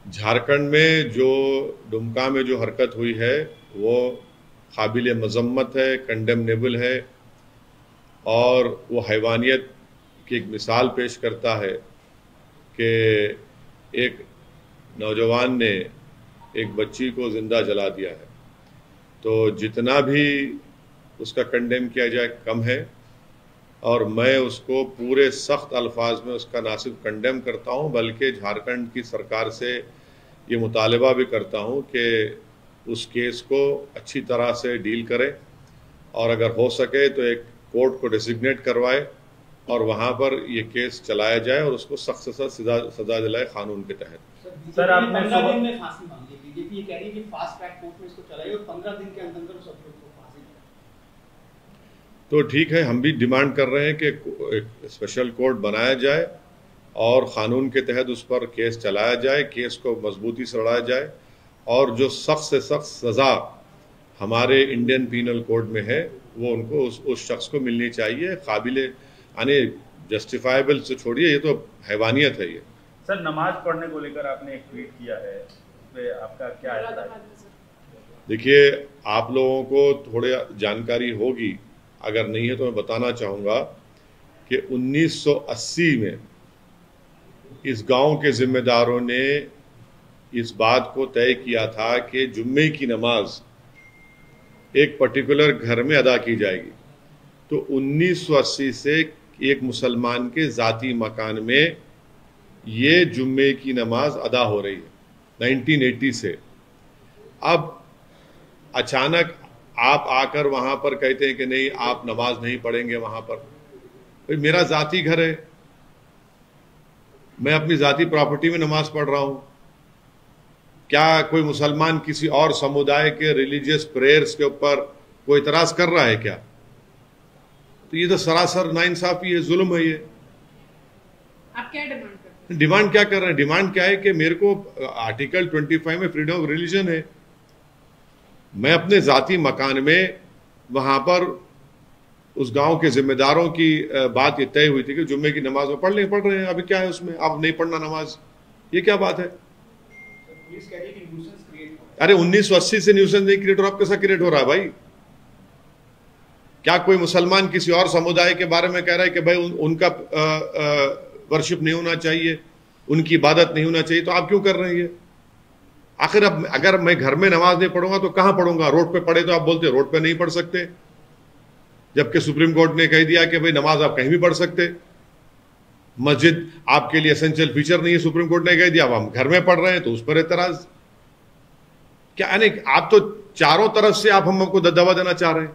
جھارکھنڈ میں جو ڈمکا میں جو حرکت ہوئی ہے وہ قابل مذمت ہے، کنڈیمنیبل ہے، اور وہ حیوانیت کی ایک مثال پیش کرتا ہے کہ ایک نوجوان نے ایک بچی کو زندہ جلا دیا ہے. تو جتنا بھی اس کا کنڈیم کیا جائے کم ہے، اور میں اس کو پورے سخت الفاظ میں اس کا نہ صرف کنڈیم کرتا ہوں بلکہ جھارکھنڈ کی سرکار سے یہ مطالبہ بھی کرتا ہوں کہ اس کیس کو اچھی طرح سے ڈیل کرے، اور اگر ہو سکے تو ایک کورٹ کو ڈیزگنیٹ کروائے اور وہاں پر یہ کیس چلایا جائے اور اس کو سخت سے سخت سزا دلائے قانون کے تحت. سر آپ نے 15 دن میں پھانسی مانگی ہے. بی جے پی یہ کہہ رہی ہے کہ فاسٹ ٹریک کورٹ میں اس کو چلائے اور 15 دن کے اندر اس افراد کو پھانسی دلائے. تو ٹھیک ہے، ہم بھی ڈیمانڈ کر رہے ہیں کہ ایک اسپیشل کورٹ بنایا جائے اور قانون کے تحت اس پر کیس چلایا جائے، کیس کو مضبوطی سے لڑایا جائے، اور جو سخت سے سخت سزا ہمارے انڈین پینل کوڈ میں ہے وہ ان کو اس شخص کو ملنی چاہیے. قابل یعنی جسٹیفائبل سے چھوڑیے، یہ تو حیوانیت ہے. یہ سر نماز پڑھنے کو لے کر آپ نے ایک ٹویٹ کیا ہے، اس پہ آپ کا کیا ہے؟ دیکھیے، آپ لوگوں کو تھوڑی جانکاری ہوگی، اگر نہیں ہے تو میں بتانا چاہوں گا کہ 1980 میں اس گاؤں کے ذمہ داروں نے اس بات کو طے کیا تھا کہ جمعے کی نماز ایک پرٹیکولر گھر میں ادا کی جائے گی. تو 1980 سے ایک مسلمان کے ذاتی مکان میں یہ جمعے کی نماز ادا ہو رہی ہے 1980 سے. اب اچانک آپ آ کر وہاں پر کہتے ہیں کہ نہیں، آپ نماز نہیں پڑھیں گے وہاں پر. میرا ذاتی گھر ہے، میں اپنی ذاتی پراپرٹی میں نماز پڑھ رہا ہوں. کیا کوئی مسلمان کسی اور سمودائے کے ریلیجیس پریئرز کے اوپر کوئی اعتراض کر رہا ہے کیا؟ تو یہ تو سراسر ناانصافی ہے، ظلم ہے. یہ آپ کیا ڈیمانڈ کرتے ہیں؟ ڈیمانڈ کیا کر رہے ہیں؟ ڈیمانڈ کیا ہے کہ میرے کو آرٹیکل 25 میں فریڈم آف ریلیجن ہے. میں اپنے ذاتی مکان میں وہاں پر اس گاؤں کے ذمہ داروں کی بات یہ طے ہوئی تھی کہ جمعے کی نماز میں پڑھ رہے ہیں. ابھی کیا ہے اس میں؟ اب نہیں پڑھنا نماز، یہ کیا بات ہے؟ ارے 1980 سے نیوسنس نہیں کریٹ ہو رہا، آپ کیسا کریٹ ہو رہا ہے بھائی؟ کیا کوئی مسلمان کسی اور سمودائے کے بارے میں کہہ رہا ہے کہ بھائی ان کا ورشپ نہیں ہونا چاہیے، ان کی عبادت نہیں ہونا چاہیے؟ تو آپ کیوں کر رہے ہیں یہ؟ آخر اب اگر میں گھر میں نماز نہیں پڑھوں گا تو کہاں پڑھوں گا؟ روڈ پہ پڑھے تو آپ بولتے روڈ پہ نہیں پڑھ سکتے، جبکہ سپریم کورٹ نے کہہ دیا کہ بھائی نماز آپ کہیں بھی پڑھ سکتے. مسجد آپ کے لیے اسینشل فیچر نہیں ہے، سپریم کورٹ نے کہہ دیا. اب ہم گھر میں پڑھ رہے ہیں تو اس پر اعتراض کیا؟ یعنی آپ تو چاروں طرف سے آپ ہم کو دبا دینا چاہ رہے ہیں.